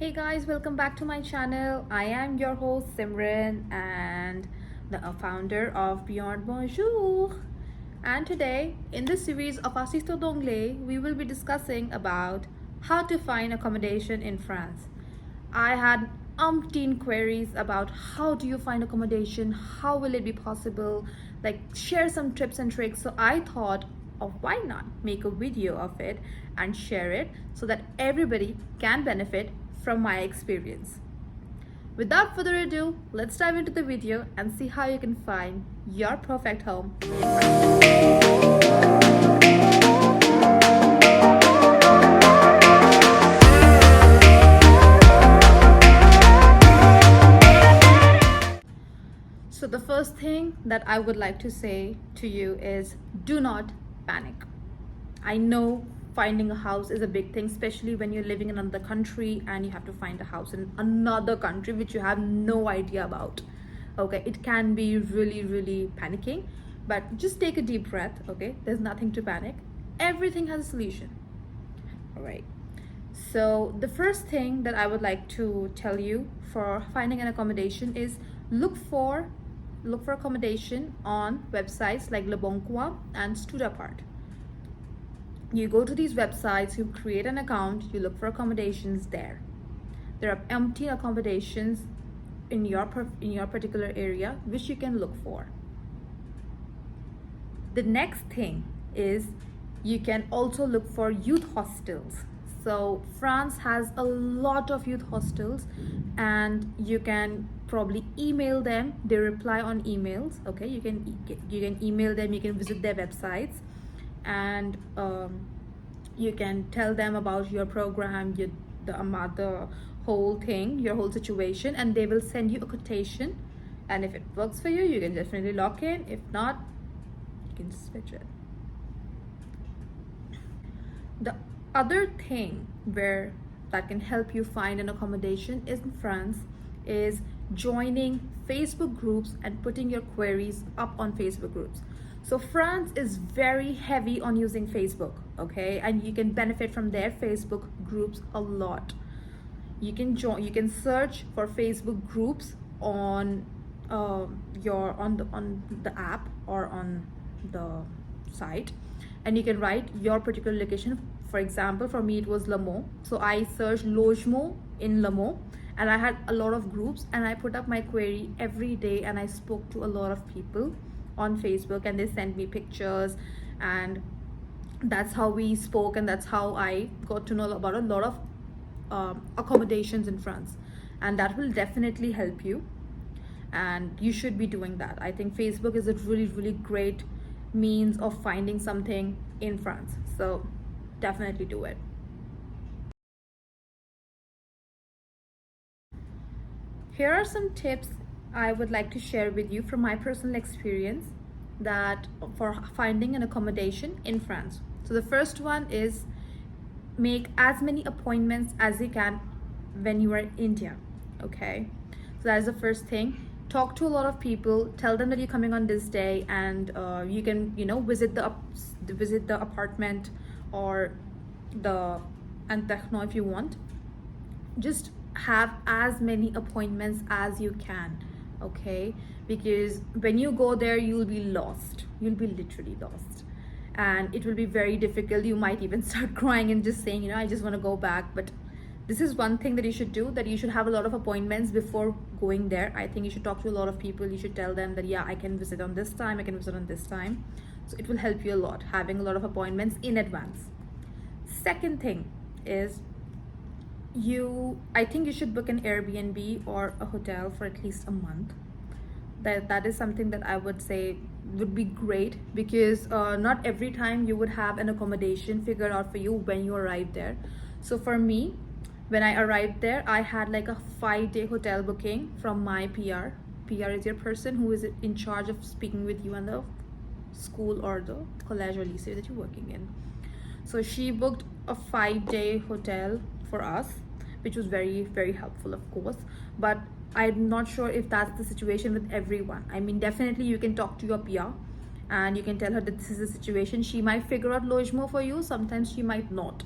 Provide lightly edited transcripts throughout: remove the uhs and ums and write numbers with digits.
Hey guys, welcome back to my channel. I am your host Simran and the founder of Bonjour. And today, in this series of Assisto d'Anglais, we will be discussing about how to find accommodation in France. I had umpteen queries about how do you find accommodation, how will it be possible, like share some tips and tricks. So I thought of why not make a video of it and share it so that everybody can benefit from my experience. Without further ado, let's dive into the video and see how you can find your perfect home in France. So the first thing that I would like to say to you is do not panic. I know finding a house is a big thing, especially when you're living in another country and you have to find a house in another country which you have no idea about. Okay, it can be really panicking, but just take a deep breath. Okay, there's nothing to panic. Everything has a solution. All right. So the first thing that I would like to tell you for finding an accommodation is look for accommodation on websites like Le Bon Coin and Studapart. You go to these websites, you create an account, you look for accommodations there. There are empty accommodations in your particular area which you can look for. The next thing is you can also look for youth hostels. So France has a lot of youth hostels and you can probably email them. They reply on emails. Okay, you can email them, you can visit their websites, and you can tell them about your program, the whole thing, your whole situation, and they will send you a quotation. And if it works for you, you can definitely lock in. If not, you can switch it. The other thing that can help you find an accommodation in France is joining Facebook groups and putting your queries up on Facebook groups. So France is very heavy on using Facebook, okay? And you can benefit from their Facebook groups a lot. You can search for Facebook groups on the app or on the site, and you can write your particular location. For example, for me it was Le Mans, so I searched logement in Le Mans and I had a lot of groups and I put up my query every day and I spoke to a lot of people on Facebook and they sent me pictures, and that's how we spoke, and that's how I got to know about a lot of accommodations in France, and that will definitely help you, and you should be doing that. I think Facebook is a really great means of finding something in France, so definitely do it. Here are some tips I would like to share with you from my personal experience that for finding an accommodation in France. So the first one is make as many appointments as you can when you are in India. Okay, so that is the first thing. Talk to a lot of people, tell them that you're coming on this day, and you can visit the apartment or the Antechno if you want. Just have as many appointments as you can, okay? Because when you go there, you'll be lost. You'll be literally lost, and it will be very difficult. You might even start crying and just saying, I just want to go back. But this is one thing that you should do, that you should have a lot of appointments before going there. I think you should talk to a lot of people. You should tell them that, yeah, I can visit on this time, I can visit on this time. So it will help you a lot, having a lot of appointments in advance. Second thing is I think you should book an Airbnb or a hotel for at least a month. That is something that I would say would be great, because not every time you would have an accommodation figured out for you when you arrive there. So for me, when I arrived there, I had like a 5-day hotel booking from my PR. PR is your person who is in charge of speaking with you and the school or the college or lycée that you're working in. So she booked a 5-day hotel for us, which was very helpful, of course, but I'm not sure if that's the situation with everyone. I mean, definitely you can talk to your PR and you can tell her that this is the situation. She might figure out logement for you, sometimes she might not,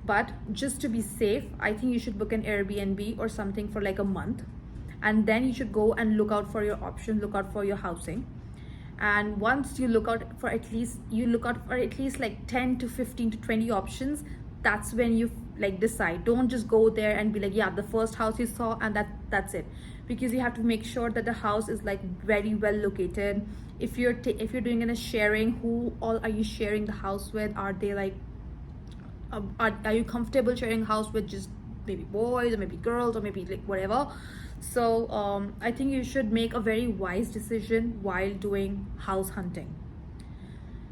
But just to be safe, I think you should book an Airbnb or something for like a month, and then you should go and look out for your options, look out for your housing. And once you look out for at least like 10 to 15 to 20 options, that's when you like decide. Don't just go there and be like, yeah, the first house you saw and that's it, because you have to make sure that the house is like very well located. If you're doing in a sharing, who all are you sharing the house with? Are they like are you comfortable sharing a house with just maybe boys or maybe girls or maybe like whatever? So I think you should make a very wise decision while doing house hunting.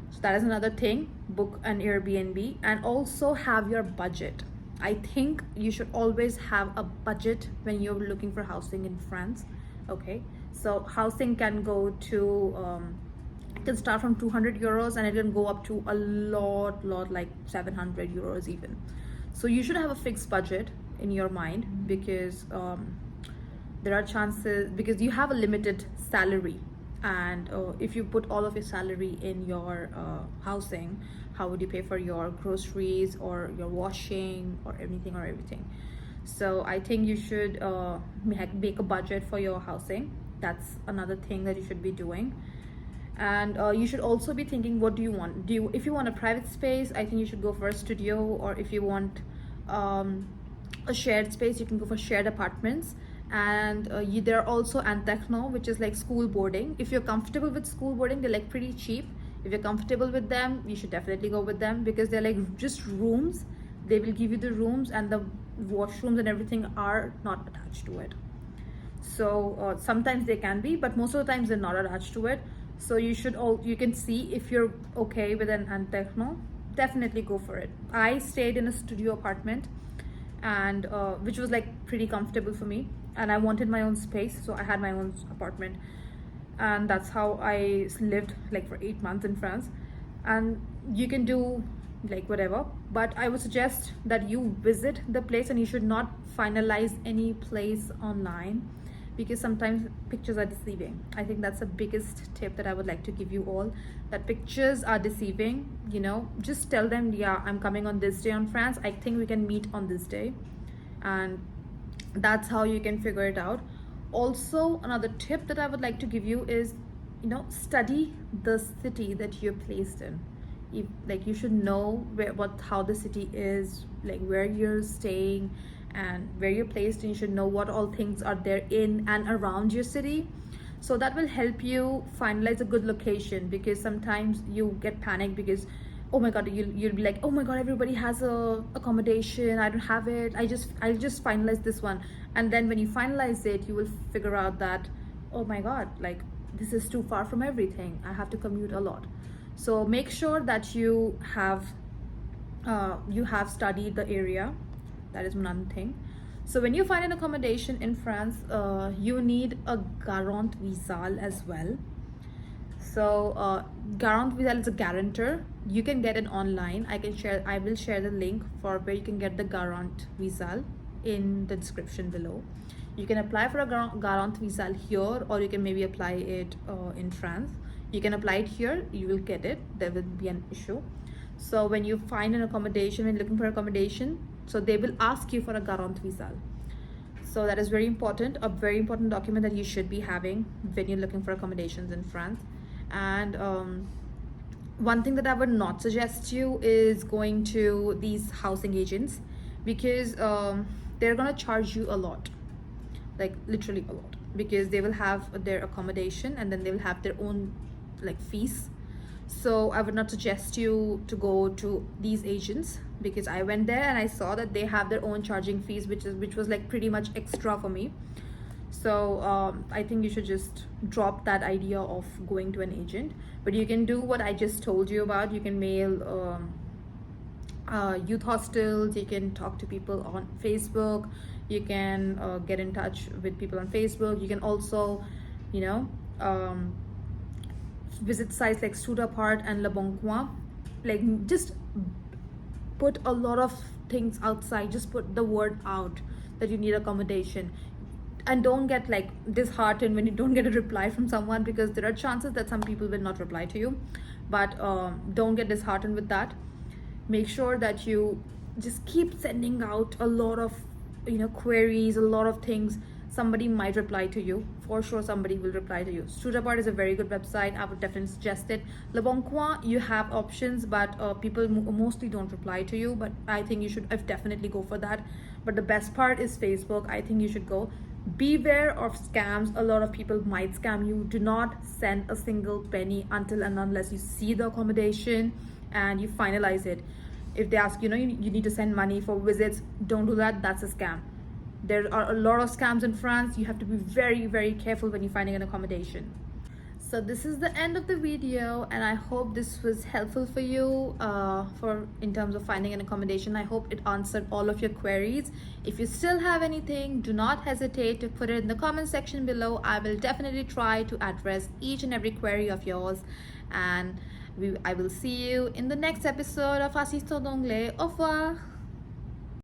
So that is another thing. Book an Airbnb and also have your budget. I think you should always have a budget when you're looking for housing in France. Okay, so housing can go to it can start from 200 euros and it can go up to a lot like 700 euros even. So you should have a fixed budget in your mind, because there are chances, because you have a limited salary, and if you put all of your salary in your housing, how would you pay for your groceries or your washing or everything? So I think you should make a budget for your housing. That's another thing that you should be doing. And you should also be thinking, what do you want? If you want a private space, I think you should go for a studio, or if you want a shared space, you can go for shared apartments. And there are also antechno, which is like school boarding. If you're comfortable with school boarding, they're like pretty cheap. If you're comfortable with them, you should definitely go with them, because they're like just rooms. They will give you the rooms, and the washrooms and everything are not attached to it. So sometimes they can be, but most of the times they're not attached to it. So you can see if you're okay with an antechno, definitely go for it. I stayed in a studio apartment, and which was like pretty comfortable for me, and I wanted my own space, so I had my own apartment, and that's how I lived like for 8 months in France. And you can do like whatever, but I would suggest that you visit the place, and you should not finalize any place online, because sometimes pictures are deceiving. I think that's the biggest tip that I would like to give you all, that pictures are deceiving. Just tell them, yeah, I'm coming on this day on France, I think we can meet on this day, and that's how you can figure it out. Also, another tip that I would like to give you is, study the city that you're placed in. You should know how the city is, like where you're staying and where you're placed, and you should know what all things are there in and around your city. So that will help you finalize a good location, because sometimes you get panicked because, oh my god, you'll be like, oh my god, everybody has a accommodation, I don't have it, I'll just finalize this one. And then when you finalize it, you will figure out that, oh my god, like this is too far from everything, I have to commute a lot. So make sure that you have studied the area. That is one thing. So when you find an accommodation in France, you need a garant visa as well. So garant visa is a guarantor. You can get it online. I will share the link for where you can get the garant visa in the description below. You can apply for a garant visa here, or you can maybe apply it in France. You can apply it here, you will get it, there will be an issue. So when you find an accommodation, when looking for accommodation, so they will ask you for a garant visa. So that is very important, a very important document that you should be having when you're looking for accommodations in France. And one thing that I would not suggest you is going to these housing agents, because they're gonna charge you a lot, like literally a lot, because they will have their accommodation and then they will have their own like fees. So I would not suggest you to go to these agents, because I went there and I saw that they have their own charging fees, which was like pretty much extra for me. So I think you should just drop that idea of going to an agent. But you can do what I just told you about. You can mail youth hostels, you can talk to people on Facebook, you can get in touch with people on Facebook. You can also visit sites like Studapart and Le Bon Coin. Like just put a lot of things outside, just put the word out that you need accommodation, and don't get like disheartened when you don't get a reply from someone, because there are chances that some people will not reply to you. But don't get disheartened with that. Make sure that you just keep sending out a lot of queries, a lot of things. Somebody might reply to you. For sure somebody will reply to you. Studapart is a very good website. I would definitely suggest it. Le Bon Coin, you have options, but people mostly don't reply to you, but I think you should definitely go for that. But the best part is Facebook. I think you should go. Beware of scams. A lot of people might scam you. Do not send a single penny until and unless you see the accommodation and you finalize it. If they ask, you need to send money for visits, don't do that. That's a scam. There are a lot of scams in France. You have to be very, very careful when you're finding an accommodation. So this is the end of the video, and I hope this was helpful for you for in terms of finding an accommodation. I hope it answered all of your queries. If you still have anything, do not hesitate to put it in the comment section below. I will definitely try to address each and every query of yours, and I will see you in the next episode of Assistant d'Anglais. Au revoir.